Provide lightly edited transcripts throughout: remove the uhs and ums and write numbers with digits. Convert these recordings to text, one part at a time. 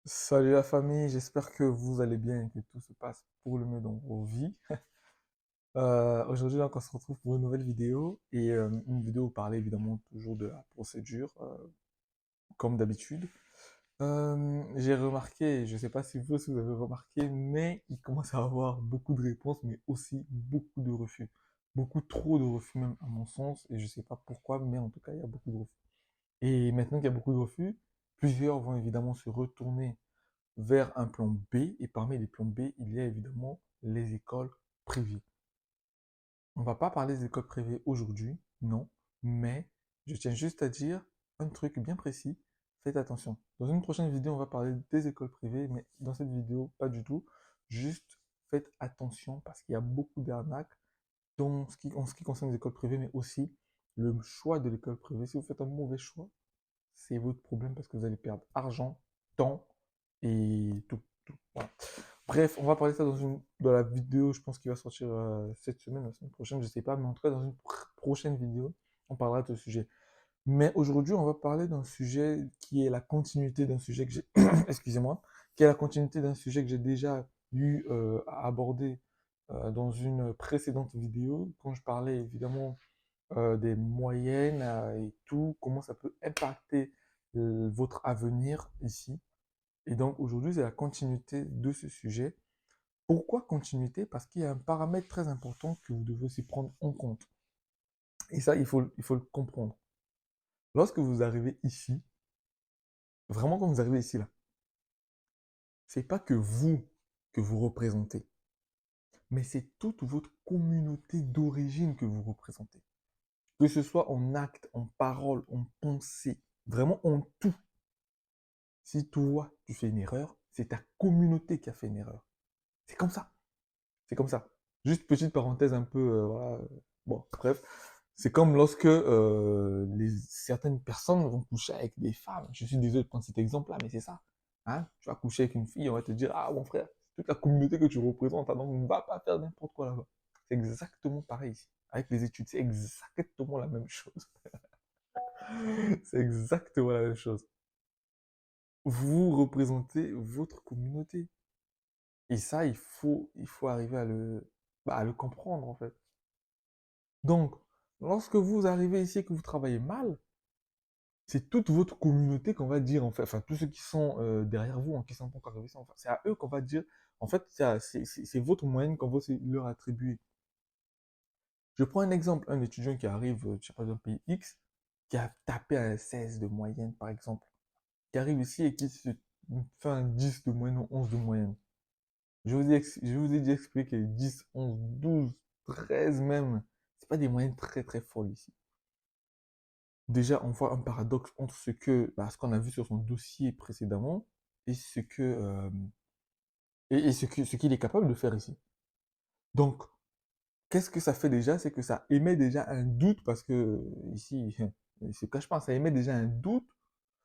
Salut la famille, j'espère que vous allez bien et que tout se passe pour le mieux dans vos vies. Aujourd'hui, donc, on se retrouve pour une nouvelle vidéo et une vidéo où parler évidemment toujours de la procédure, comme d'habitude. J'ai remarqué, je ne sais pas si vous aussi vous avez remarqué, mais il commence à avoir beaucoup de réponses, mais aussi beaucoup de refus. Beaucoup trop de refus même à mon sens, et je ne sais pas pourquoi, mais en tout cas, il y a beaucoup de refus. Et maintenant qu'il y a beaucoup de refus, plusieurs vont évidemment se retourner vers un plan B. Et parmi les plans B, il y a évidemment les écoles privées. On ne va pas parler des écoles privées aujourd'hui, non, mais je tiens juste à dire un truc bien précis. Faites attention. Dans une prochaine vidéo, on va parler des écoles privées, mais dans cette vidéo, pas du tout. Juste faites attention parce qu'il y a beaucoup d'arnaques en ce qui concerne les écoles privées, mais aussi le choix de l'école privée. Si vous faites un mauvais choix, c'est votre problème parce que vous allez perdre argent, temps et tout. Voilà. Bref, on va parler de ça dans la vidéo, je pense qu'il va sortir cette semaine, la semaine prochaine, je sais pas, mais en tout cas dans une prochaine vidéo, on parlera de ce sujet. Mais aujourd'hui, on va parler d'un sujet qui est la continuité d'un sujet que j'ai, excusez-moi, qui est la continuité d'un sujet que j'ai déjà eu à aborder dans une précédente vidéo, quand je parlais évidemment des moyennes et tout, comment ça peut impacter votre avenir ici. Et donc aujourd'hui, c'est la continuité de ce sujet. Pourquoi continuité? Parce qu'il y a un paramètre très important que vous devez aussi prendre en compte. Et ça, il faut le comprendre. Lorsque vous arrivez ici, vraiment quand vous arrivez ici, là, c'est pas que vous représentez, mais c'est toute votre communauté d'origine que vous représentez. Que ce soit en acte, en parole, en pensée, vraiment en tout. Si toi, tu fais une erreur, c'est ta communauté qui a fait une erreur. C'est comme ça. C'est comme ça. Juste petite parenthèse un peu, voilà. Bon, bref. C'est comme lorsque certaines personnes vont coucher avec des femmes. Je suis désolé de prendre cet exemple-là, mais c'est ça. Hein? Tu vas coucher avec une fille, on va te dire, ah mon frère, c'est toute la communauté que tu représentes, hein, donc ne va pas faire n'importe quoi là-bas. C'est exactement pareil ici. Avec les études, c'est exactement la même chose. C'est exactement la même chose. Vous représentez votre communauté. Et ça, il faut arriver à le comprendre, en fait. Donc, lorsque vous arrivez ici et que vous travaillez mal, c'est toute votre communauté qu'on va dire, en fait, enfin, tous ceux qui sont derrière vous, hein, qui sont pas encore arrivés, enfin, c'est à eux qu'on va dire, en fait, c'est votre moyenne qu'on va leur attribuer. Je prends un exemple, un étudiant qui arrive, je sais pas, d'un pays X, qui a tapé un 16 de moyenne, par exemple, qui arrive ici et qui se fait un 10 de moyenne ou 11 de moyenne. Je vous ai dit expliqué que les 10, 11, 12, 13 même, c'est pas des moyennes très très folles ici. Déjà, on voit un paradoxe entre ce qu'on a vu sur son dossier précédemment et ce qu'il est capable de faire ici. Donc, qu'est-ce que ça fait déjà? C'est que ça émet déjà un doute parce que ici, il se cache pas, ça émet déjà un doute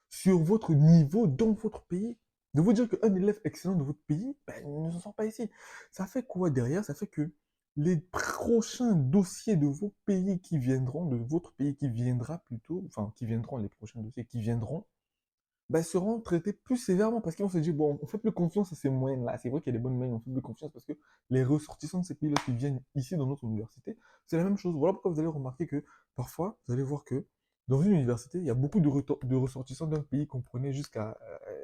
sur votre niveau dans votre pays. De vous dire qu'un élève excellent de votre pays, ben, il ne se sent pas ici. Ça fait quoi derrière? Ça fait que les prochains dossiers de vos pays qui viendront, de votre pays qui viendra plutôt, enfin, qui viendront, les prochains dossiers qui viendront, ben, seront traités plus sévèrement parce qu'ils vont se dire, bon, on fait plus confiance à ces moyennes-là. C'est vrai qu'il y a des bonnes moyennes, on fait plus confiance parce que les ressortissants de ces pays-là qui viennent ici dans notre université, c'est la même chose. Voilà pourquoi vous allez remarquer que parfois, vous allez voir que dans une université, il y a beaucoup de ressortissants d'un pays qu'on prenait jusqu'à,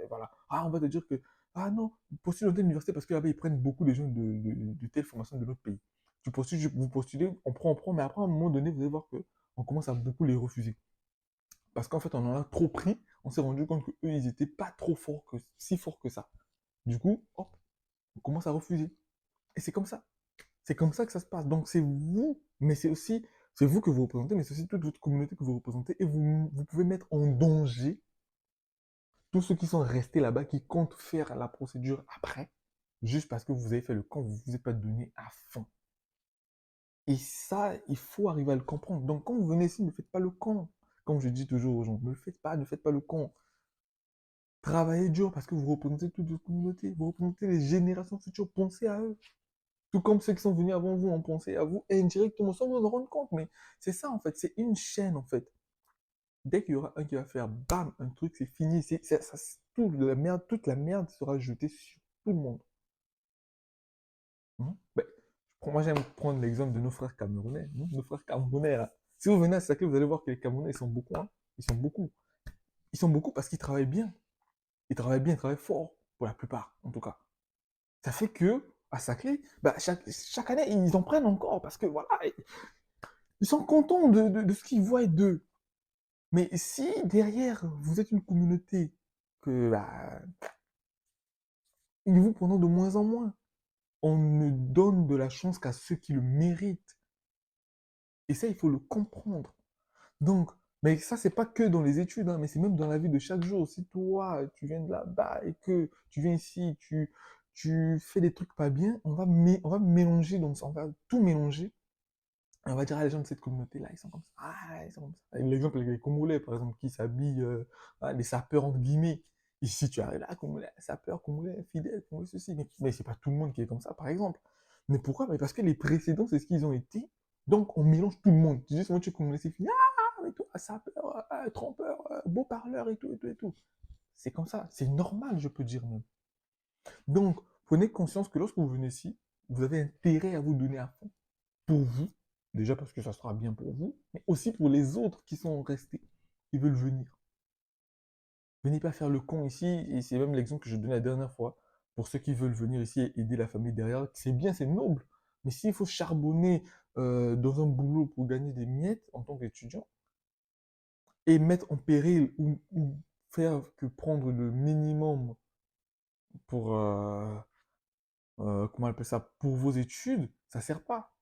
voilà. Ah, on va te dire que, ah non, postule dans telle université parce que là-bas, ils prennent beaucoup de gens de telle formation de notre pays. Tu postules, vous postulez, on prend, mais après, à un moment donné, vous allez voir que on commence à beaucoup les refuser. Parce qu'en fait, on en a trop pris, on s'est rendu compte qu'eux, ils étaient pas trop forts si forts que ça. Du coup, hop, on commence à refuser. Et c'est comme ça. C'est comme ça que ça se passe. Donc c'est vous, mais c'est vous que vous représentez, mais c'est aussi toute votre communauté que vous représentez. Et vous pouvez mettre en danger tous ceux qui sont restés là-bas, qui comptent faire la procédure après, juste parce que vous avez fait le camp, vous ne vous êtes pas donné à fond. Et ça, il faut arriver à le comprendre. Donc quand vous venez ici, ne faites pas le camp. Comme je dis toujours aux gens, ne faites pas le camp. Travaillez dur parce que vous représentez toute votre communauté, vous représentez les générations futures, pensez à eux. Tout comme ceux qui sont venus avant vous ont pensé à vous indirectement sans vous en rendre compte. Mais c'est ça en fait, c'est une chaîne en fait. Dès qu'il y aura un qui va faire bam, un truc, c'est fini. toute la merde sera jetée sur tout le monde. Ben, moi, j'aime prendre l'exemple de nos frères camerounais. Nos frères camerounais, là. Si vous venez à Saclay, vous allez voir que les Camerounais, ils sont beaucoup. Hein. Ils sont beaucoup. Ils sont beaucoup parce qu'ils travaillent bien. Ils travaillent bien, ils travaillent fort, pour la plupart, en tout cas. Ça fait que, à Saclay, bah, chaque année, ils en prennent encore parce que, voilà, ils sont contents de ce qu'ils voient d'eux. Mais si derrière, vous êtes une communauté que, bah, ils vous prennent de moins en moins, on ne donne de la chance qu'à ceux qui le méritent. Et ça, il faut le comprendre. Donc, mais ça, c'est pas que dans les études, hein, mais c'est même dans la vie de chaque jour. Si toi, tu viens de là-bas et que tu viens ici, tu fais des trucs pas bien, on va mélanger, donc on va tout mélanger. Et on va dire, ah, les gens de cette communauté-là, ils sont comme ça. Ah, ils sont comme ça. L'exemple avec les Congolais, par exemple, qui s'habillent, les sapeurs, entre guillemets. Ici, tu arrives là, Congolais, sapeur, Congolais, fidèle, Congolais, ceci. Mais c'est pas tout le monde qui est comme ça, par exemple. Mais pourquoi? Mais parce que les précédents, c'est ce qu'ils ont été. Donc, on mélange tout le monde. Tu dis, moi, tu es Congolais, c'est fini. Ah, mais toi, sapeur, trompeur, beau parleur et tout, et tout, et tout. C'est comme ça. C'est normal, je peux dire même. Donc, prenez conscience que lorsque vous venez ici, vous avez intérêt à vous donner à fond. Pour vous, déjà parce que ça sera bien pour vous, mais aussi pour les autres qui sont restés, qui veulent venir. Venez pas faire le con ici, et c'est même l'exemple que je donnais la dernière fois, pour ceux qui veulent venir ici et aider la famille derrière, c'est bien, c'est noble, mais s'il faut charbonner dans un boulot pour gagner des miettes en tant qu'étudiant, et mettre en péril ou faire que prendre le minimum pour, comment on appelle ça, pour vos études, ça sert pas.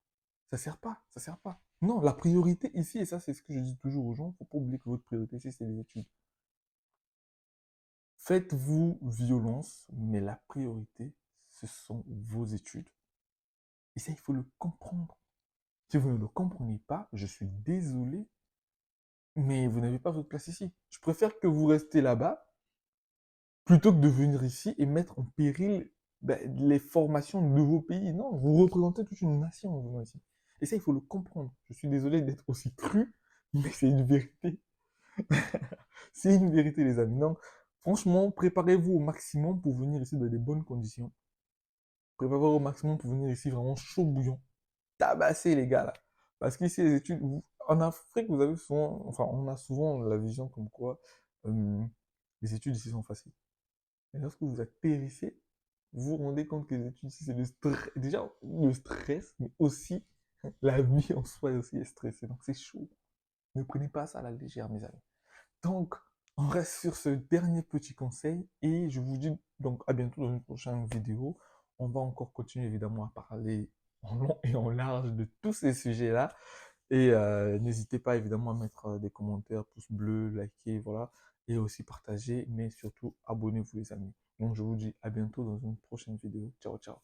Ça sert pas, ça sert pas. Non, la priorité ici, et ça c'est ce que je dis toujours aux gens, faut pas oublier que votre priorité ici c'est les études. Faites-vous violence, mais la priorité, ce sont vos études. Et ça, il faut le comprendre. Si vous ne le comprenez pas, je suis désolé, mais vous n'avez pas votre place ici. Je préfère que vous restez là-bas, plutôt que de venir ici et mettre en péril les formations de vos pays. Non, vous représentez toute une nation en venant ici. Et ça, il faut le comprendre. Je suis désolé d'être aussi cru, mais c'est une vérité. C'est une vérité, les amis. Donc, franchement, préparez-vous au maximum pour venir ici dans des bonnes conditions. Préparez-vous au maximum pour venir ici vraiment chaud bouillant. Tabasser, les gars, là. Parce qu'ici, les études, en Afrique, vous avez souvent, enfin, on a souvent la vision comme quoi les études ici sont faciles. Mais lorsque vous atterrissez, vous vous rendez compte que les études ici, c'est le stress. Déjà, le stress, mais aussi la vie en soi aussi est stressée. Donc, c'est chaud. Ne prenez pas ça à la légère, mes amis. Donc, on reste sur ce dernier petit conseil et je vous dis donc à bientôt dans une prochaine vidéo. On va encore continuer évidemment à parler en long et en large de tous ces sujets-là. Et n'hésitez pas évidemment à mettre des commentaires, pouces bleus, liker, voilà. Et aussi partager, mais surtout abonnez-vous les amis. Donc je vous dis à bientôt dans une prochaine vidéo. Ciao, ciao.